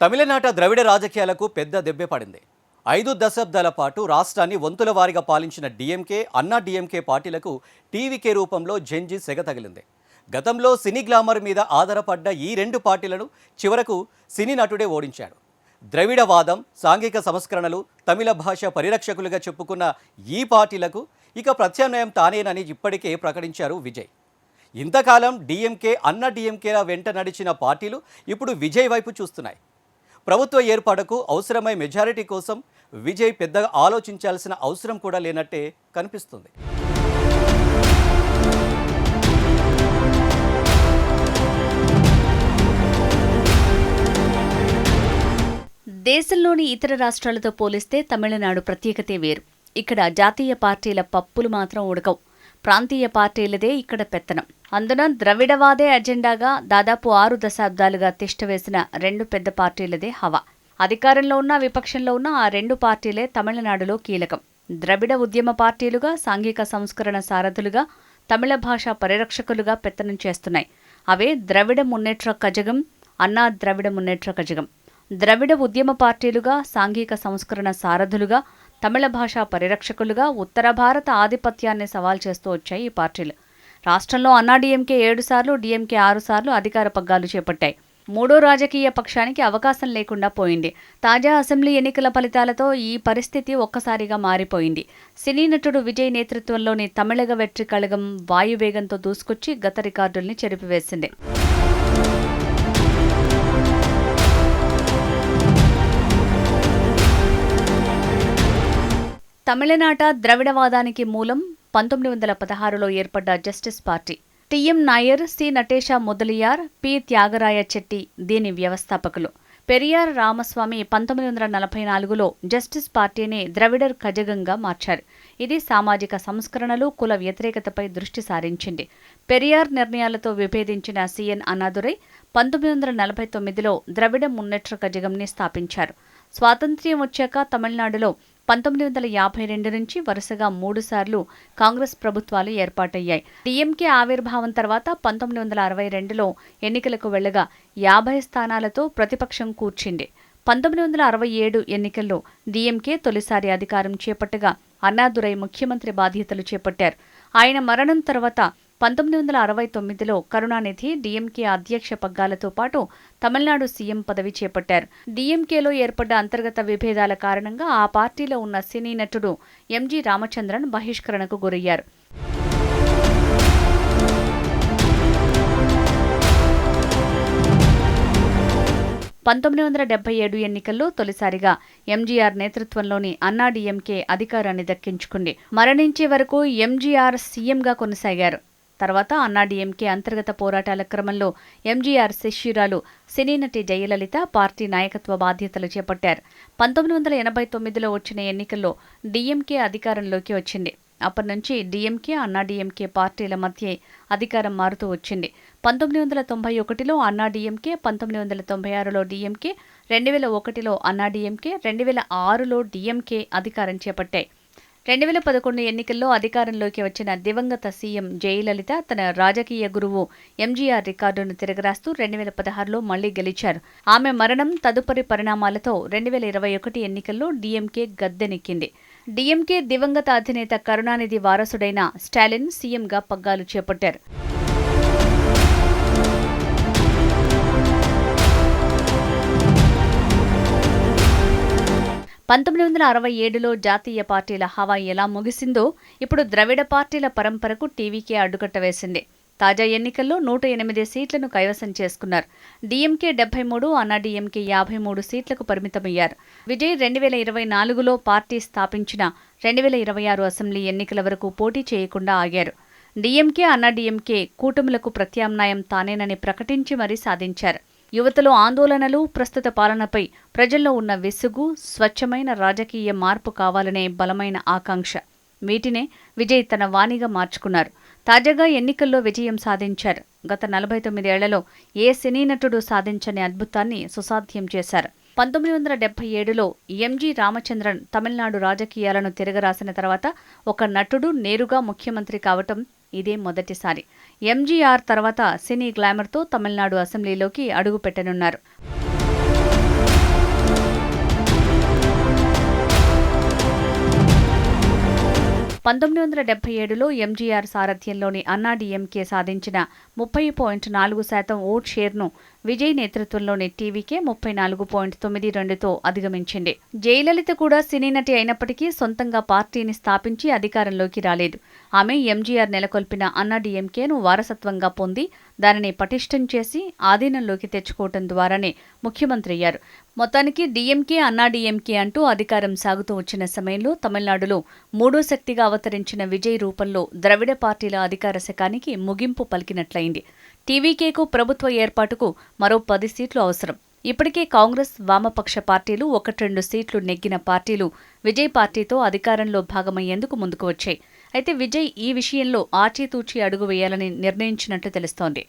తమిళనాట ద్రవిడ రాజకీయాలకు పెద్ద దెబ్బే పడింది. 5 దశాబ్దాల పాటు రాష్ట్రాన్ని వంతుల వారీగా పాలించిన డీఎంకే, అన్నా డీఎంకే పార్టీలకు టీవీకే రూపంలో జంజి సెగ తగిలింది. గతంలో సినీ గ్లామర్ మీద ఆధారపడ్డ ఈ రెండు పార్టీలను చివరకు సినీ నటుడే ఓడించాడు. ద్రవిడవాదం, సాంఘిక సంస్కరణలు, తమిళ భాష పరిరక్షకులుగా చెప్పుకున్న ఈ పార్టీలకు ఇక ప్రత్యామ్నాయం తానేనని ఇప్పటికే ప్రకటించారు విజయ్. ఇంతకాలం డీఎంకే, అన్నా డీఎంకేల వెంట నడిచిన పార్టీలు ఇప్పుడు విజయ్ వైపు చూస్తున్నాయి. ప్రభుత్వ ఏర్పాటుకు అవసరమై మెజారిటీ కోసం విజయ్ పెద్దగా ఆలోచించాల్సిన అవసరం కూడా లేనట్టే కనిపిస్తుంది. దేశంలోని ఇతర రాష్ట్రాలతో పోలిస్తే తమిళనాడు ప్రత్యేకతే వేరు. ఇక్కడ జాతీయ పార్టీల పప్పులు మాత్రం ఉడకవు. ప్రాంతీయ పార్టీలదే ఇక్కడ పెత్తనం. అందున ద్రవిడవాదే అజెండాగా దాదాపు 6 దశాబ్దాలుగా తిష్టవేసిన రెండు పెద్ద పార్టీలదే హవా. అధికారంలో ఉన్న, విపక్షంలో ఉన్న ఆ రెండు పార్టీలే తమిళనాడులో కీలకం. ద్రవిడ ఉద్యమ పార్టీలుగా, సాంఘిక సంస్కరణ సారథులుగా, తమిళ భాషా పరిరక్షకులుగా పెత్తనం చేస్తున్నాయి. అవే ద్రవిడ మున్నేట్ర కజగం, అన్నా ద్రవిడ మున్నేట్ర కజగం. ద్రవిడ ఉద్యమ పార్టీలుగా, సాంఘిక సంస్కరణ సారథులుగా, తమిళ భాషా పరిరక్షకులుగా ఉత్తర భారత ఆధిపత్యాన్ని సవాల్ చేస్తూ వచ్చాయి ఈ పార్టీలు. రాష్ట్రంలో అన్నా డీఎంకే 7 సార్లు, డీఎంకే 6 సార్లు అధికార పగ్గాలు చేపట్టాయి. మూడో రాజకీయ పక్షానికి అవకాశం లేకుండా పోయింది. తాజా అసెంబ్లీ ఎన్నికల ఫలితాలతో ఈ పరిస్థితి ఒక్కసారిగా మారిపోయింది. సినీ నటుడు విజయ్ నేతృత్వంలోని తమిళగ వెట్రి కళగం వాయువేగంతో దూసుకొచ్చి గత రికార్డుల్ని చెరిపివేసింది. తమిళనాట ద్రవిడవాదానికి మూలం 1916లో ఏర్పడ్డ justice party. T M Nair, C Natesa Mudaliar, P Thyagaraya Chetty దీని వ్యవస్థాపకులు. పెరియార్ రామస్వామి 1944లో జస్టిస్ పార్టీని ద్రవిడర్ కజగంగా మార్చారు. ఇది సామాజిక సంస్కరణలు, కుల వ్యతిరేకతపై దృష్టి సారించింది. పెరియార్ నిర్ణయాలతో విభేదించిన సిఎన్ అన్నాదురై 1949లో ద్రవిడ మున్నేట్ర కజగంని స్థాపించారు. స్వాతంత్ర్యం వచ్చాక తమిళనాడులో 1952 నుంచి వరుసగా 3 సార్లు కాంగ్రెస్ ప్రభుత్వాలు ఏర్పాటయ్యాయి. డీఎంకే ఆవిర్భావం తర్వాత 1962లో ఎన్నికలకు వెళ్లగా 50 స్థానాలతో ప్రతిపక్షం కూర్చింది. 1967 ఎన్నికల్లో డీఎంకే తొలిసారి అధికారం చేపట్టగా అన్నాదురై ముఖ్యమంత్రి బాధ్యతలు చేపట్టారు. ఆయన మరణం తర్వాత 1969లో కరుణానిధి డీఎంకే అధ్యక్ష పగ్గాలతో పాటు తమిళనాడు సీఎం పదవి చేపట్టారు. డీఎంకేలో ఏర్పడ్డ అంతర్గత విభేదాల కారణంగా ఆ పార్టీలో ఉన్న సినీ నటుడు ఎంజి రామచంద్రన్ బహిష్కరణకు గురయ్యారు. (1977) ఎన్నికల్లో తొలిసారిగా ఎంజీఆర్ నేతృత్వంలోని అన్నా డీఎంకే అధికారాన్ని దక్కించుకుంది. మరణించే వరకు ఎంజీఆర్ సీఎంగా కొనసాగారు. తర్వాత అన్నా డీఎంకే అంతర్గత పోరాటాల క్రమంలో ఎంజీఆర్ శిష్యురాలు సినీ నటి జయలలిత పార్టీ నాయకత్వ బాధ్యతలు చేపట్టారు. 1989లో వచ్చిన ఎన్నికల్లో డీఎంకే అధికారంలోకి వచ్చింది. అప్పటి నుంచి డీఎంకే, అన్నా డీఎంకే పార్టీల మధ్య అధికారం మారుతూ వచ్చింది. 1991లో అన్నా డీఎంకే, 1996లో డీఎంకే, 2001లో అన్నా డీఎంకే, 2006లో డీఎంకే అధికారం చేపట్టాయి. 2011 ఎన్నికల్లో అధికారంలోకి వచ్చిన దివంగత సీఎం జయలలిత తన రాజకీయ గురువు ఎంజీఆర్ రికార్డును తిరగరాస్తూ 2016లో మళ్లీ గెలిచారు. ఆమె మరణం తదుపరి పరిణామాలతో 2021 ఎన్నికల్లో డీఎంకే గద్దెనెక్కింది. డీఎంకే దివంగత అధినేత కరుణానిధి వారసుడైన స్టాలిన్ సీఎంగా పగ్గాలు చేపట్టారు. 1967లో జాతీయ పార్టీల హవా ఎలా ముగిసిందో ఇప్పుడు ద్రవిడ పార్టీల పరంపరకు టీవీకే అడ్డుకట్ట వేసింది. తాజా ఎన్నికల్లో 108 సీట్లను కైవసం చేసుకున్నారు. డీఎంకే 73, అన్నా డీఎంకే 53 సీట్లకు పరిమితమయ్యారు. విజయ్ 2024లో పార్టీ స్థాపించిన 2026 అసెంబ్లీ ఎన్నికల వరకు పోటీ చేయకుండా ఆగారు. డీఎంకే, అన్నా డీఎంకే కూటములకు ప్రత్యామ్నాయం తానేనని ప్రకటించి మరీ సాధించారు. యువతలో ఆందోళనలు, ప్రస్తుత పాలనపై ప్రజల్లో ఉన్న విసుగు, స్వచ్ఛమైన రాజకీయ మార్పు కావాలనే బలమైన ఆకాంక్ష, వీటినే విజయ్ తన వాణిగా మార్చుకున్నారు. తాజాగా ఎన్నికల్లో విజయం సాధించారు. గత 49 ఏళ్లలో ఏ సినీ నటుడు సాధించని అద్భుతాన్ని సుసాధ్యం చేశారు. 1977లో ఎంజి రామచంద్రన్ తమిళనాడు రాజకీయాలను తిరగరాసిన తర్వాత ఒక నటుడు నేరుగా ముఖ్యమంత్రి కావటం ఇదే మొదటిసారి. ఎంజీఆర్ తర్వాత సినీ గ్లామర్తో తమిళనాడు అసెంబ్లీలోకి అడుగుపెట్టనున్నారు. 1977లో ఎంజీఆర్ సారథ్యంలోని అన్నాడీఎంకే సాధించిన 30.4% ఓట్ షేర్ను విజయ్ నేతృత్వంలోని టీవీకే 34.92తో అధిగమించింది. జయలలిత కూడా సినీ నటి అయినప్పటికీ సొంతంగా పార్టీని స్థాపించి అధికారంలోకి రాలేదు. ఆమె ఎంజీఆర్ నెలకొల్పిన అన్నాడీఎంకేను వారసత్వంగా పొంది దానిని పటిష్టం చేసి ఆధీనంలోకి తెచ్చుకోవటం ద్వారానే ముఖ్యమంత్రి అయ్యారు. మొత్తానికి డీఎంకే అన్నాడీఎంకే అంటూ అధికారం సాగుతూ వచ్చిన సమయంలో తమిళనాడులో మూడో శక్తిగా అవతరించిన విజయ్ రూపంలో ద్రవిడ పార్టీల అధికార శకానికి ముగింపు పలికినట్లయింది. టీవీకేకు ప్రభుత్వ ఏర్పాటుకు మరో 10 సీట్లు అవసరం. ఇప్పటికే కాంగ్రెస్, వామపక్ష పార్టీలు 1-2 సీట్లు నెగ్గిన పార్టీలు విజయ్ పార్టీతో అధికారంలో భాగమయ్యేందుకు ముందుకు వచ్చాయి. అయితే విజయ్ ఈ విషయంలో ఆచితూచి అడుగు వేయాలని నిర్ణయించినట్లు తెలుస్తోంది.